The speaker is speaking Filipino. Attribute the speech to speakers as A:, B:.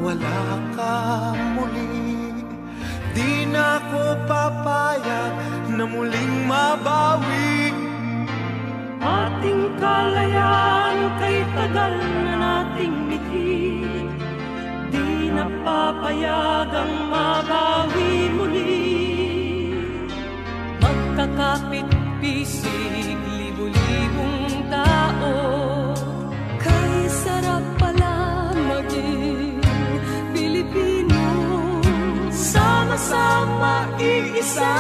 A: mawala ka muli. Di na ko papayag na muling mabawi.
B: Ating kalayaan kay tagal na nating mithi, di na papayagang mabawi muli. Magkakapit-pisig, libu-libong tao, kay sarap pala maging Pilipino. Sama-sama iisa